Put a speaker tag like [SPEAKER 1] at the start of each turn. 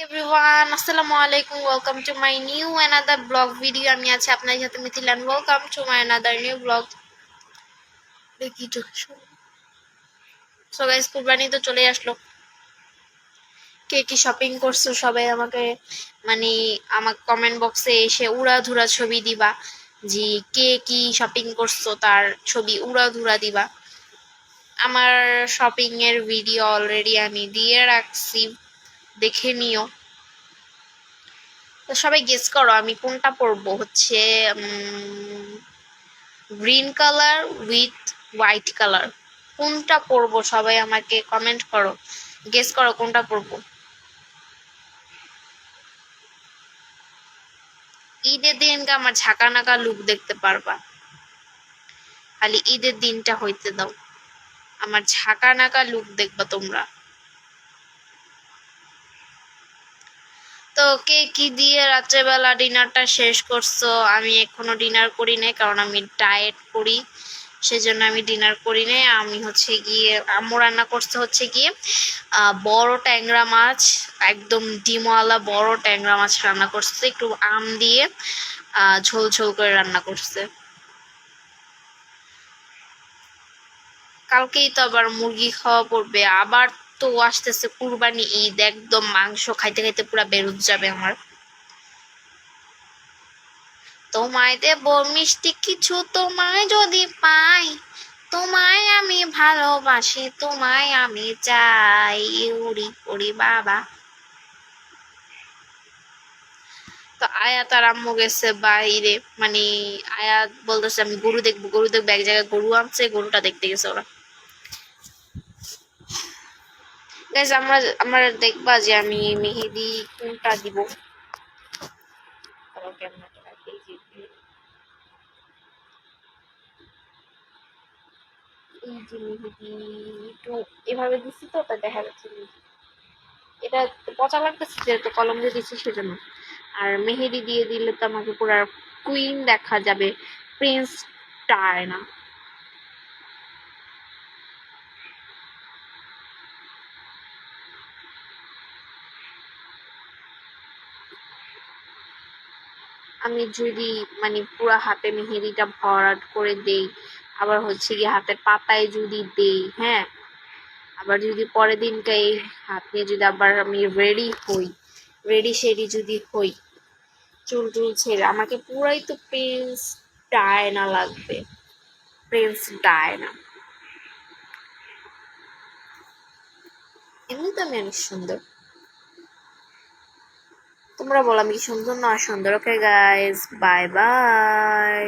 [SPEAKER 1] Everyone, আসসালামু আলাইকুম। Welcome to my new another blog video. আমি আছি আপনার সাথে Mithil and welcome to my another new blog. দেখি তো। সো গাইস, কুরবানি তো চলে আসলো। কে কি শপিং করছো সবাই আমাকে মানে আমার কমেন্ট বক্সে এসে উড়াধুরা ছবি দিবা, যে কে কি শপিং করছো তার ছবি উড়াধুরা দিবা। আমার শপিং এর ভিডিও অলরেডি আমি দিয়ে রাখছি, দেখে নিও। তো সবাই গেস করো আমি কোনটা পরবো। হচ্ছে green colour with white colour. কোনটা পরবো সবাই আমাকে কমেন্ট করো, গেস করো কোনটা পরবো। ঈদের দিনকে আমার ঝাঁকা নাকা লুক দেখতে পারবা, খালি ঈদের দিনটা হইতে দাও, আমার ঝাঁকা নাকা লুক দেখবা তোমরা। তো কে কি দিয়ে রাত্রেবেলা ডিনারটা শেষ করছো? আমি এখনো ডিনার করি নাই, কারণ আমি ডায়েট করি, সেজন্য আমি ডিনার করি নাই। আমি হচ্ছে গিয়ে আম্মু রান্না করতে হচ্ছে গিয়ে বড় ট্যাংরা মাছ, একদম ডিমওয়ালা বড় ট্যাংরা মাছ রান্না করছে, একটু আম দিয়ে ঝোল ঝোল করে রান্না করছে। কালকেই তো আবার মুরগি খাওয়া পড়বে, আবার তো আসতেছে কুরবানি ঈদ, একদম মাংস খাইতে খাইতে পুরা বেরোত যাবে আমার। তোমায় দেব মিষ্টি কিছু, তোমায় যদি পাই, তোমায় আমি ভালোবাসি, তোমায় আমি চাই, উড়ি উড়ি বাবা। তো আয়াত আর আম্মু গেছে বাইরে, মানে আয়াত বলতেছে আমি গরু দেখবো, গরু দেখবো, এক জায়গায় গরু আনছে, গরুটা দেখতে গেছে ওরা। গাইস, আমরা আমরা দেখবা যে আমি মেহেদি কোনটা দিব। এই যে মেহেদি একটু এভাবে দিচ্ছি তো, তা দেখা যাচ্ছে এটা পচা লাগতেছে, যেহেতু কলম দিয়ে দিচ্ছি সেজন্য। আর মেহেদি দিয়ে দিলে তো আমাকে পুরো কুইন দেখা যাবে, প্রিন্স ডায়না। আমি যদি মানে পুরো হাতে মেহেদিটা ভরাট করে দেই, আবার হচ্ছে কি হাতের পাতায় যদি দেই, হ্যাঁ, আবার যদি পরের দিনকে এই হাত নিয়ে যদি আবার আমি রেডি হই, রেডি সেডি যদি হই, চুল টুল ছেড়ে, আমাকে পুরাই তো প্রিন্স ডায়না লাগবে, প্রিন্স ডায়না। এমনি তো আমি অনেক সুন্দর, তোমরা বলো আমি কি সুন্দর না সুন্দর? Okay guys, bye bye.